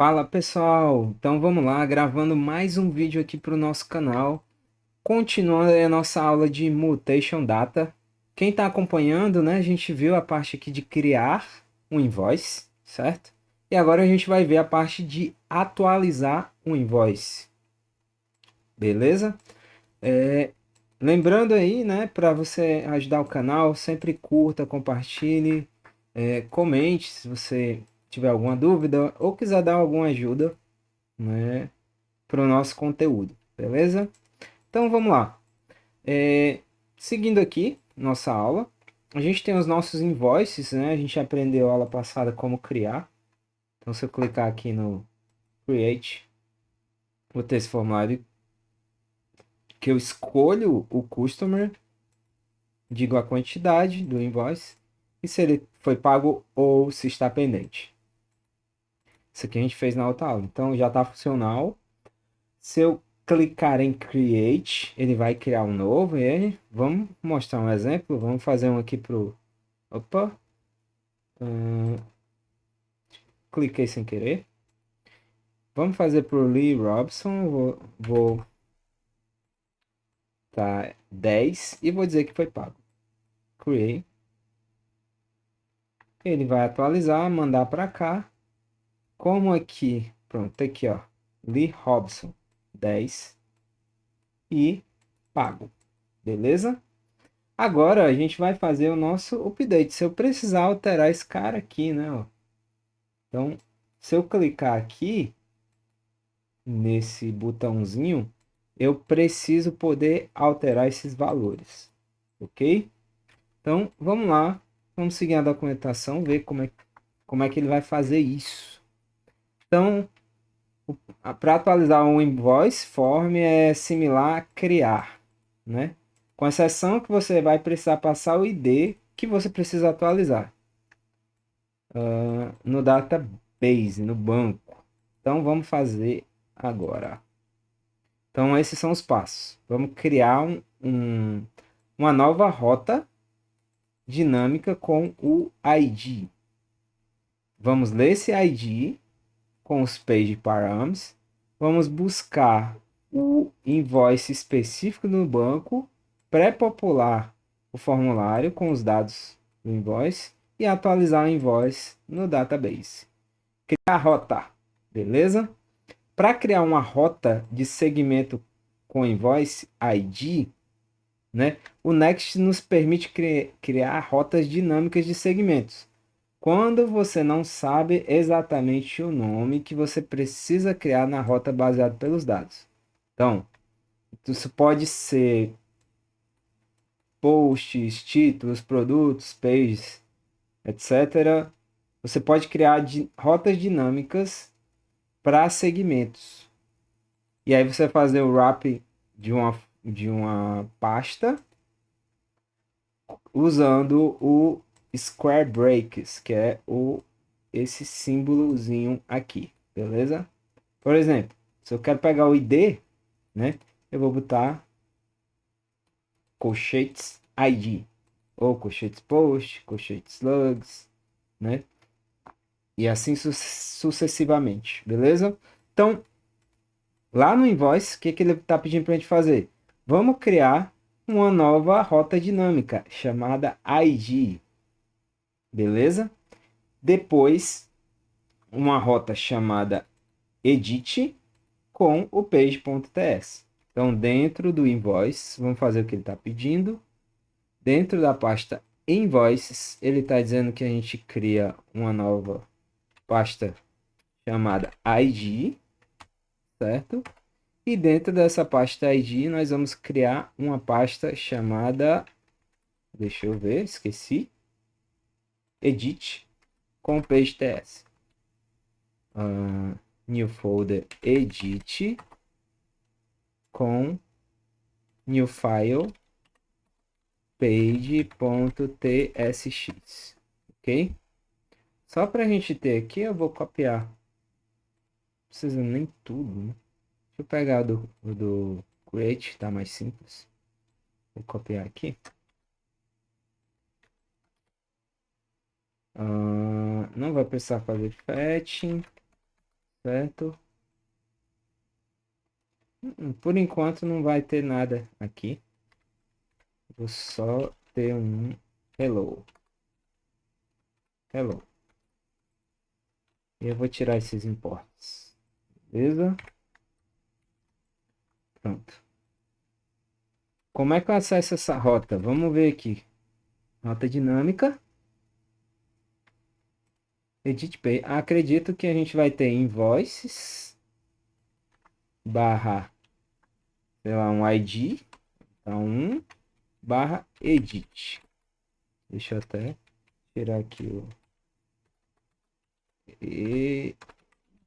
Fala pessoal, então vamos lá, gravando mais um vídeo aqui para o nosso canal, continuando aí a nossa aula de Mutation Data. Quem está acompanhando, né, a gente viu a parte aqui de criar um invoice, certo? E agora a gente vai ver a parte de atualizar um invoice, beleza? Lembrando aí, né, para você ajudar o canal, sempre curta, compartilhe, comente se você tiver alguma dúvida ou quiser dar alguma ajuda, né, para o nosso conteúdo, beleza? Então vamos lá. Seguindo aqui nossa aula, a gente tem os nossos invoices, né? A gente aprendeu aula passada como criar. Então se eu clicar aqui no Create, vou ter esse formulário que eu escolho o customer, digo a quantidade do invoice e se ele foi pago ou se está pendente. Isso aqui a gente fez na outra aula. Então já está funcional. Se eu clicar em Create, ele vai criar um novo. E aí, vamos mostrar um exemplo. Vamos fazer um aqui pro. Opa! Cliquei sem querer. Vamos fazer pro Lee Robson. Vou tá 10 e vou dizer que foi pago. Create. Ele vai atualizar, mandar para cá. Como aqui, pronto, tá aqui ó, Lee Robson 10 e pago. Beleza? Agora a gente vai fazer o nosso update. Se eu precisar alterar esse cara aqui, né? Ó. Então, se eu clicar aqui nesse botãozinho, eu preciso poder alterar esses valores, ok? Então, vamos lá. Vamos seguir a documentação, ver como é que ele vai fazer isso. Então, para atualizar um invoice form é similar a criar, né? Com exceção que você vai precisar passar o ID que você precisa atualizar no database, no banco. Então vamos fazer agora. Então esses são os passos. Vamos criar uma nova rota dinâmica com o ID. Vamos ler esse ID com os page params. Vamos buscar o invoice específico do banco, pré-popular o formulário com os dados do invoice e atualizar o invoice no database. Criar rota, beleza? Para criar uma rota de segmento com invoice ID, né, o Next nos permite criar rotas dinâmicas de segmentos. Quando você não sabe exatamente o nome que você precisa criar na rota baseado pelos dados. Então, isso pode ser posts, títulos, produtos, pages, etc. Você pode criar rotas dinâmicas para segmentos. E aí você vai fazer o wrap de uma pasta usando o square breaks, que é esse símbolozinho aqui, beleza? Por exemplo, se eu quero pegar o ID, né, eu vou botar colchetes ID ou colchetes post, colchetes slugs, né? E assim sucessivamente, beleza? Então, lá no invoice, o que que ele está pedindo para a gente fazer? Vamos criar uma nova rota dinâmica chamada ID, beleza? Depois, uma rota chamada edit com o page.ts. Então, dentro do invoice, vamos fazer o que ele está pedindo. Dentro da pasta invoices, ele está dizendo que a gente cria uma nova pasta chamada ID, certo? E dentro dessa pasta ID, nós vamos criar uma pasta chamada, deixa eu ver, esqueci, edit com page.ts. New folder edit com new file page.tsx, ok? Só para a gente ter aqui, eu vou copiar. Não precisa nem tudo, né? Deixa eu pegar o do create, tá mais simples. Vou copiar aqui. Não vai precisar fazer fetching. certo? Por enquanto não vai ter nada aqui. Vou só ter um hello. Hello. E eu vou tirar esses imports. Beleza? Pronto. Como é que eu acesso essa rota? Vamos ver aqui. Rota dinâmica. Edit Pay. Acredito que a gente vai ter invoices barra, sei lá, um ID. Então, barra edit. Deixa eu até tirar aqui o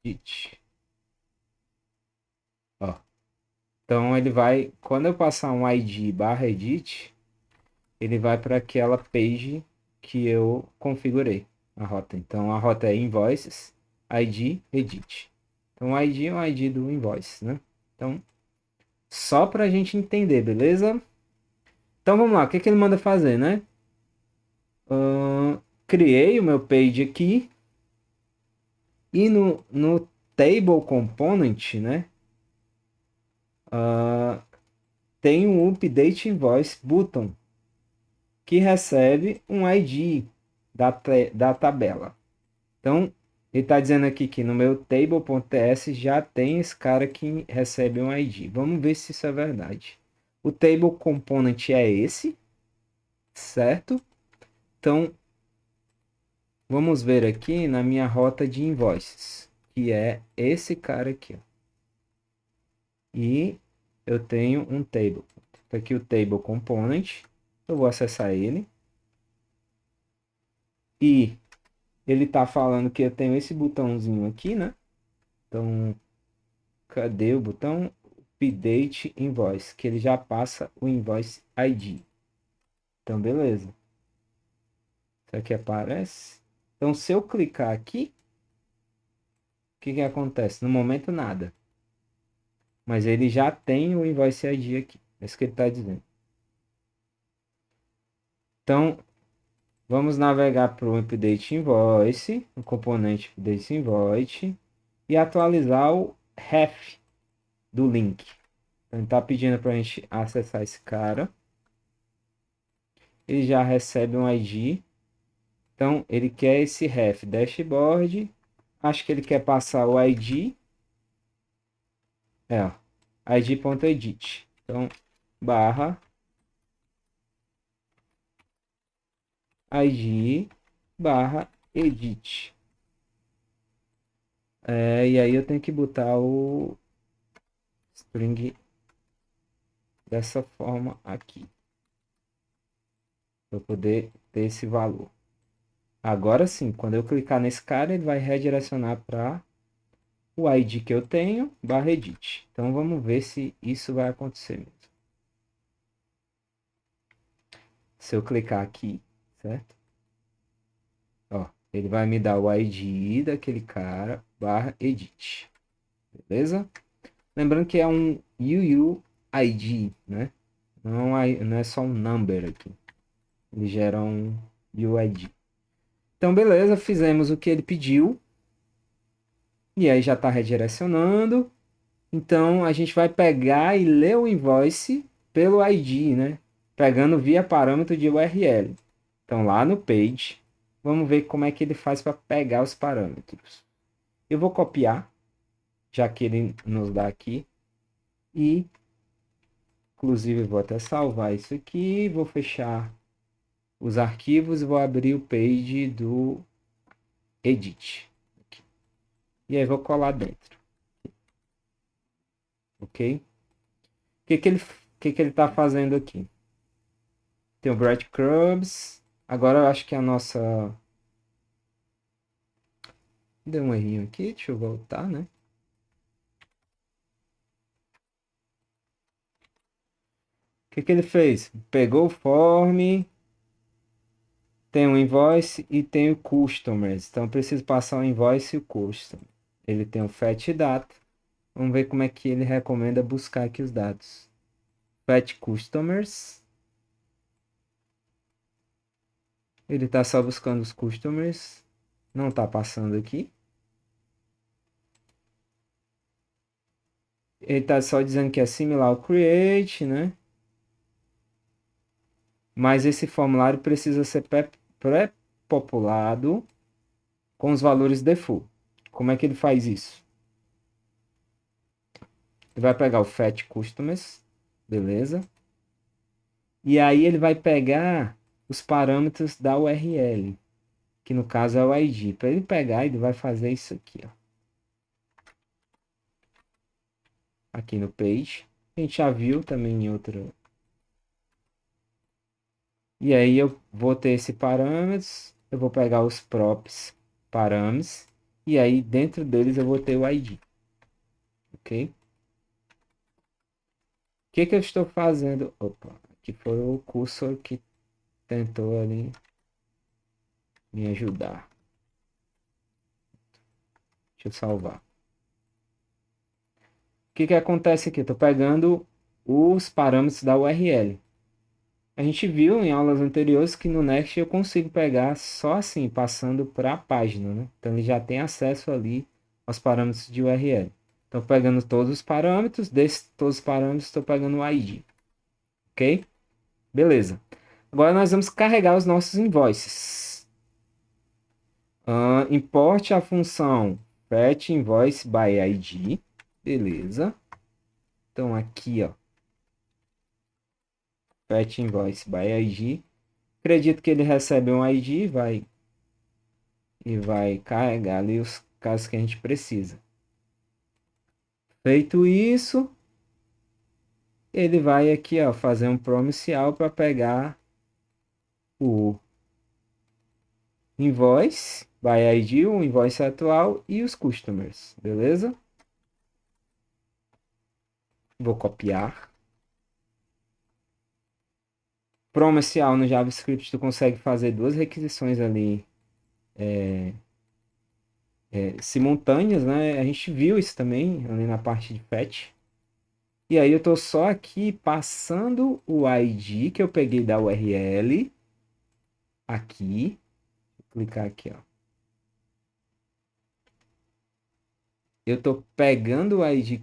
edit. Ó. Então ele vai, quando eu passar um ID barra edit, ele vai para aquela page que eu configurei a rota. Então a rota é invoices, ID, edit. Então o ID é o ID do invoice, né? Então, só para a gente entender, beleza? Então vamos lá, o que que ele manda fazer, né? Criei o meu page aqui e no table component, né? Tem um update invoice button que recebe um ID da tabela. Então, ele está dizendo aqui que no meu table.ts já tem esse cara que recebe um ID. Vamos ver se isso é verdade. O table component é esse, certo? Então, vamos ver aqui na minha rota de invoices, que é esse cara aqui. Ó. E eu tenho um table. Tá aqui o table component. Eu vou acessar ele. E ele tá falando que eu tenho esse botãozinho aqui, né? Então, cadê o botão? Update Invoice, que ele já passa o Invoice ID. Então, beleza. Isso aqui aparece. Então, se eu clicar aqui, o que que acontece? No momento, nada. Mas ele já tem o Invoice ID aqui. É isso que ele está dizendo. Então, vamos navegar para o Update Invoice, o componente Update Invoice, e atualizar o ref do link. Então, ele está pedindo para a gente acessar esse cara. Ele já recebe um ID. Então, ele quer esse ref dashboard. Acho que ele quer passar o ID. É, ó, id.edit. Então, barra id barra edit. E aí eu tenho que botar o string dessa forma aqui. Para poder ter esse valor. Agora sim, quando eu clicar nesse cara, ele vai redirecionar para o ID que eu tenho, barra edit. Então vamos ver se isso vai acontecer mesmo. Se eu clicar aqui, certo? Ó, ele vai me dar o ID daquele cara, barra edit. Beleza? Lembrando que é um UUID, né? Não é só um number aqui. Ele gera um UID. Então, beleza, fizemos o que ele pediu. E aí já está redirecionando. Então, a gente vai pegar e ler o invoice pelo ID, né? Pegando via parâmetro de URL. Então, lá no page, vamos ver como é que ele faz para pegar os parâmetros. Eu vou copiar, já que ele nos dá aqui. E, inclusive, vou até salvar isso aqui. Vou fechar os arquivos e vou abrir o page do edit. E aí vou colar dentro. Ok? O que ele está fazendo aqui? Tem o breadcrumbs. Agora eu acho que a nossa... Deu um errinho aqui. Deixa eu voltar, né? O que ele fez? Pegou o form, tem o invoice e tem o customers. Então eu preciso passar o invoice e o custom. Ele tem o fetch data. Vamos ver como é que ele recomenda buscar aqui os dados. Fetch customers. Ele está só buscando os customers. Não está passando aqui. Ele está só dizendo que é similar ao create, né? Mas esse formulário precisa ser pré-populado com os valores default. Como é que ele faz isso? Ele vai pegar o fetch customers, beleza? E aí ele vai pegar os parâmetros da URL, que no caso é o ID. Para ele pegar, ele vai fazer isso aqui, ó. Aqui no page. A gente já viu também em outro. E aí eu vou ter esse parâmetros, eu vou pegar os props parâmetros, e aí dentro deles eu vou ter o ID. Ok? O que que eu estou fazendo? Opa, aqui foi o cursor que tentou ali me ajudar. Deixa eu salvar. O que que acontece aqui? Eu estou pegando os parâmetros da URL. A gente viu em aulas anteriores que no Next eu consigo pegar só assim, passando para a página, né? Então ele já tem acesso ali aos parâmetros de URL. Estou pegando todos os parâmetros, desses todos os parâmetros estou pegando o ID. Ok? Beleza. Agora nós vamos carregar os nossos invoices. Importe a função fetch invoice by ID. Beleza. Então aqui, ó, fetch invoice by ID. Acredito que ele recebe um ID, vai carregar ali os casos que a gente precisa. Feito isso, ele vai aqui, ó, fazer um promisal para pegar o invoice by ID, o invoice atual e os customers, beleza? Vou copiar. Promisal no JavaScript tu consegue fazer duas requisições ali simultâneas, né? A gente viu isso também ali na parte de fetch. E aí eu tô só aqui passando o ID que eu peguei da URL aqui. Vou clicar aqui, ó. Eu tô pegando o ID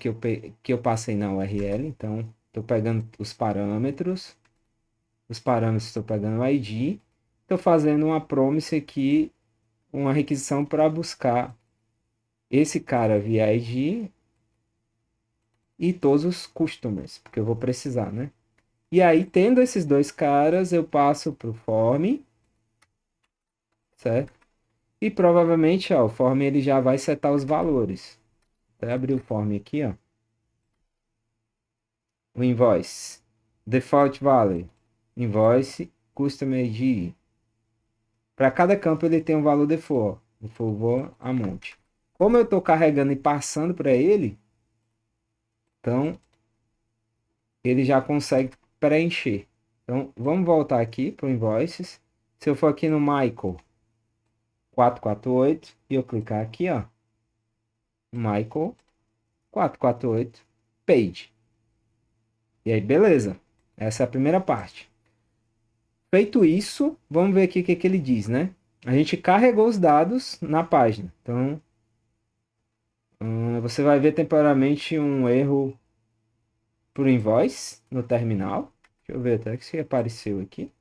que eu passei na URL, então tô pegando os parâmetros. Os parâmetros estou pegando o ID. Estou fazendo uma promise aqui, uma requisição para buscar esse cara via ID e todos os customers, porque eu vou precisar, né? E aí, tendo esses dois caras, eu passo para o form, certo? E provavelmente, ó, o form ele já vai setar os valores. Até abrir o form aqui, ó. O invoice. Default value. Invoice, custom ID. Para cada campo ele tem um valor default. Default amount. Como eu estou carregando e passando para ele, então ele já consegue preencher. Então vamos voltar aqui para o invoices. Se eu for aqui no Michael 448 e eu clicar aqui, ó, Michael 448 page. E aí, beleza. Essa é a primeira parte. Feito isso, vamos ver aqui o que, que ele diz, né? A gente carregou os dados na página. Então, você vai ver temporariamente um erro por invoice no terminal. Deixa eu ver até que se apareceu aqui.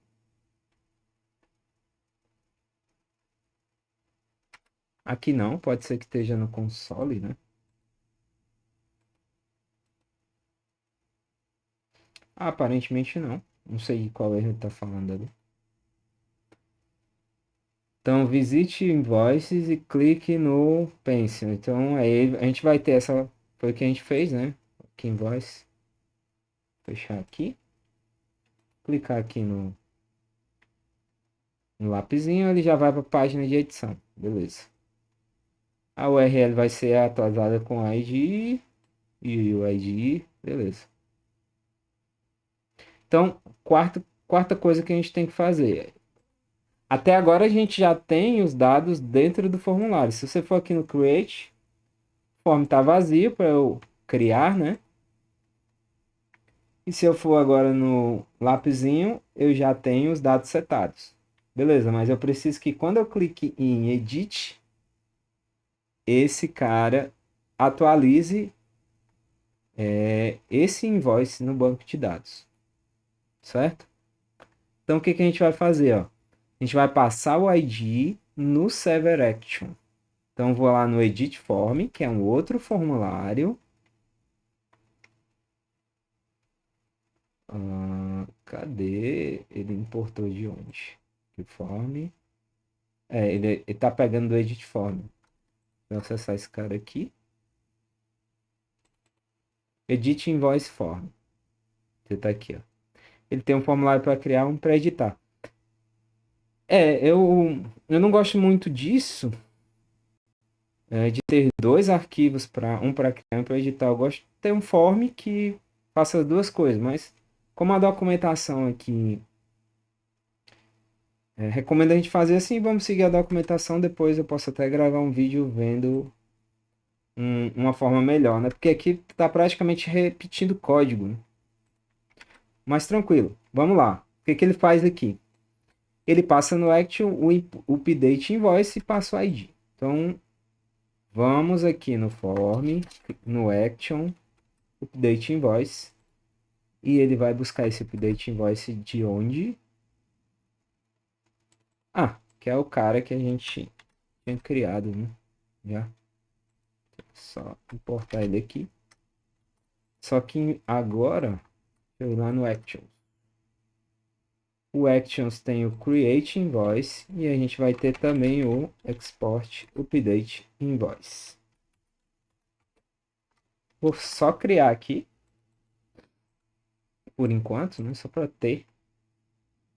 Aqui não, pode ser que esteja no console, né? Aparentemente não. Não sei qual erro ele está falando ali. Então, visite invoices e clique no Pencil. Então, aí a gente vai ter essa. Foi o que a gente fez, né? Aqui, invoice. Fechar aqui. Clicar aqui no lapisinho, ele já vai para a página de edição. Beleza. A URL vai ser atualizada com ID e o ID. Beleza. Então, quarta coisa que a gente tem que fazer. Até agora a gente já tem os dados dentro do formulário. Se você for aqui no Create, o form está vazio para eu criar, né? E se eu for agora no lapisinho, eu já tenho os dados setados. Beleza, mas eu preciso que quando eu clique em Edit, esse cara atualize esse invoice no banco de dados, certo? Então, o que que a gente vai fazer, ó? A gente vai passar o ID no Server Action. Então, vou lá no Edit Form, que é um outro formulário. Cadê? Ele importou de onde? Que form? Ele tá pegando do Edit Form. Vou acessar esse cara aqui. Edit Invoice Form. Você tá aqui, ó. Ele tem um formulário para criar, um para editar. Eu não gosto muito disso, de ter dois arquivos, um para criar e um para editar. Eu gosto de ter um form que faça as duas coisas, mas como a documentação aqui recomenda a gente fazer assim, vamos seguir a documentação. Depois eu posso até gravar um vídeo vendo uma forma melhor, né? Porque aqui está praticamente repetindo código, né? Mas tranquilo, vamos lá. O que que ele faz aqui? Ele passa no Action o update invoice e passa o ID. Então, vamos aqui no form, no Action, update invoice. E ele vai buscar esse update invoice de onde? Que é o cara que a gente tinha criado, né? Já. Só importar ele aqui. Só que agora, eu ir lá no Actions. O Actions tem o Create Invoice e a gente vai ter também o Export Update Invoice. Vou só criar aqui, por enquanto, né? Só para ter.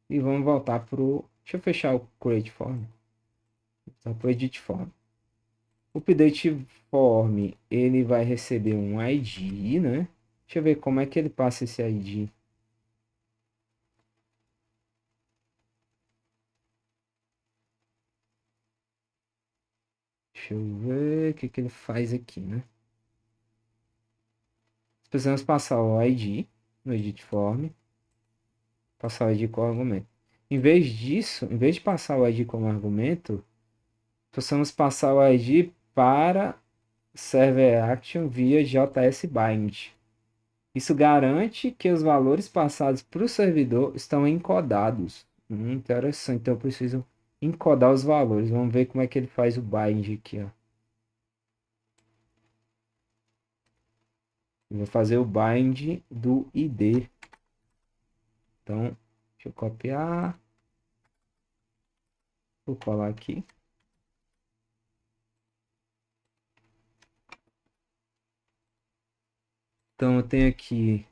E vamos voltar pro... Deixa eu fechar o Create Form. Só para o Edit Form. O Update Form, ele vai receber um ID, né? Deixa eu ver como é que ele passa esse ID. Deixa eu ver o que que ele faz aqui, né? Precisamos passar o ID no Edit Form. Passar o ID como argumento. Em vez disso, em vez de passar o ID como argumento, precisamos passar o ID para Server Action via JS Bind. Isso garante que os valores passados para o servidor estão encodados. Interessante. Então eu preciso encodar os valores. Vamos ver como é que ele faz o bind aqui, ó. Eu vou fazer o bind do ID. Então, deixa eu copiar. Vou colar aqui. Então eu tenho aqui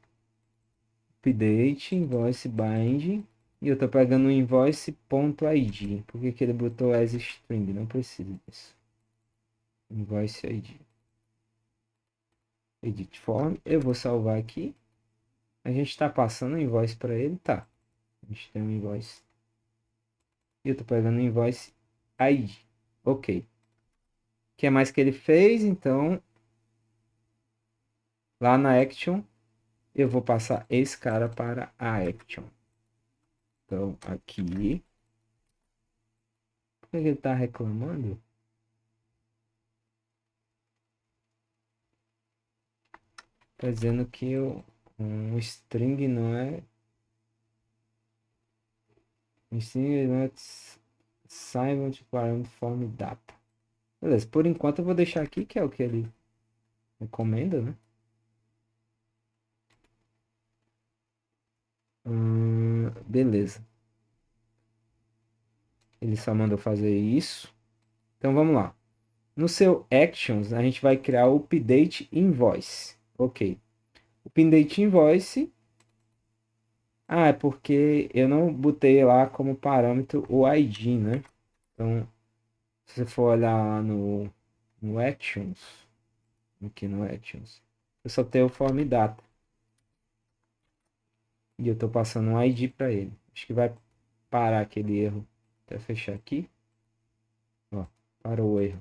update, invoice bind. E eu tô pegando o invoice.id. Por que que ele botou as string? Não precisa disso. Invoice ID. Edit form. Eu vou salvar aqui. A gente está passando o invoice para ele, tá? A gente tem um invoice. E eu tô pegando o invoice ID. Ok. O que é mais que ele fez? Então, lá na action, eu vou passar esse cara para a action. Então, aqui. Por que ele tá reclamando? Tá dizendo que um string não é. Um string não é assignment parent form data. Beleza, por enquanto eu vou deixar aqui, que é o que ele recomenda, né? Beleza. Ele só mandou fazer isso. Então vamos lá. No seu Actions, a gente vai criar o Update Invoice. Ok. O Update Invoice. É porque eu não botei lá como parâmetro o ID, né? Então, se você for olhar lá no Actions, aqui no Actions, eu só tenho o Form Data. E eu estou passando um ID para ele. Acho que vai parar aquele erro. Até fechar aqui. Ó, parou o erro.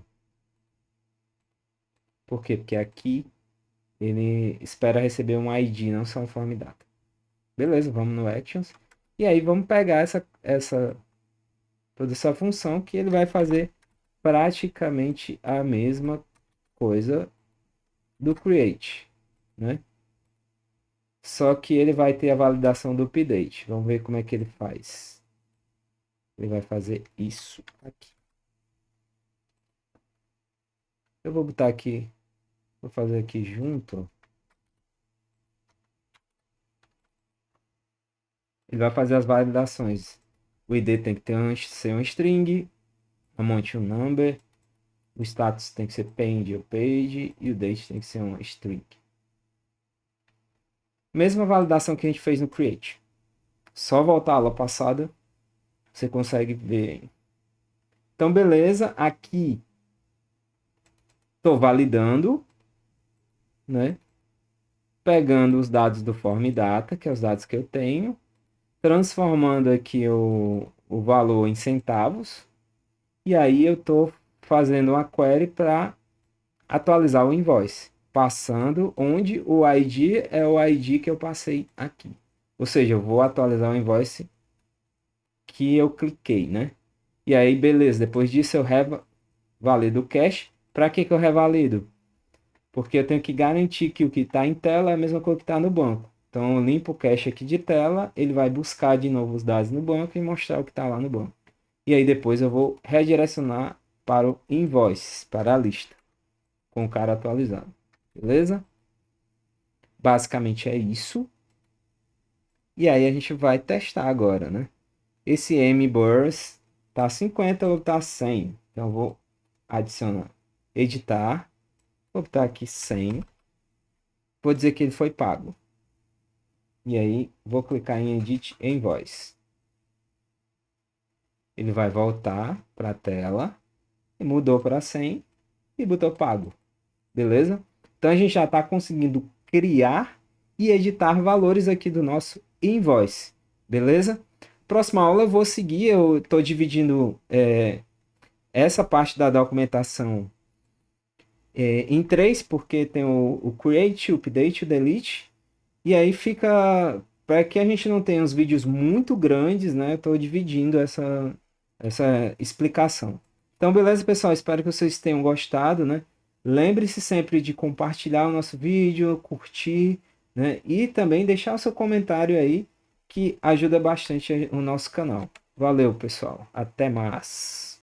Por quê? Porque aqui ele espera receber um ID, não só um Form Data. Beleza, vamos no Actions. E aí vamos pegar toda essa função que ele vai fazer praticamente a mesma coisa do Create, né? só que ele vai ter a validação do update. Vamos ver como é que ele faz. Ele vai fazer isso aqui. Eu vou botar aqui, vou fazer aqui junto. Ele vai fazer as validações. O ID tem que ser um string, amount um number, o status tem que ser pend ou page e o date tem que ser um string. Mesma validação que a gente fez no create. Só voltar a aula passada, você consegue ver. Então, beleza, aqui estou validando, né? Pegando os dados do form data, que é os dados que eu tenho, transformando aqui o valor em centavos, e aí eu estou fazendo uma query para atualizar o invoice, passando onde o ID é o ID que eu passei aqui. Ou seja, eu vou atualizar o invoice que eu cliquei, né? E aí, beleza, depois disso eu revalido o cache. Para que eu revalido? Porque eu tenho que garantir que o que está em tela é a mesma coisa que está no banco. Então eu limpo o cache aqui de tela, ele vai buscar de novo os dados no banco e mostrar o que está lá no banco. E aí depois eu vou redirecionar para o invoice, para a lista, com o cara atualizado. Beleza? Basicamente é isso. E aí a gente vai testar agora, né? Esse MBurst tá 50 ou tá 100? Então eu vou adicionar, editar, vou botar aqui 100. Vou dizer que ele foi pago. E aí vou clicar em Edit Invoice. Ele vai voltar para a tela, e mudou para 100 e botou pago. Beleza? Então a gente já está conseguindo criar e editar valores aqui do nosso invoice. Beleza? Próxima aula eu vou seguir, eu estou dividindo essa parte da documentação em três, porque tem o create, o update, o delete. E aí fica, para que a gente não tenha uns vídeos muito grandes, né? Eu estou dividindo essa explicação. Então, beleza, pessoal? Espero que vocês tenham gostado, né? Lembre-se sempre de compartilhar o nosso vídeo, curtir, né? E também deixar o seu comentário aí, que ajuda bastante o nosso canal. Valeu, pessoal. Até mais.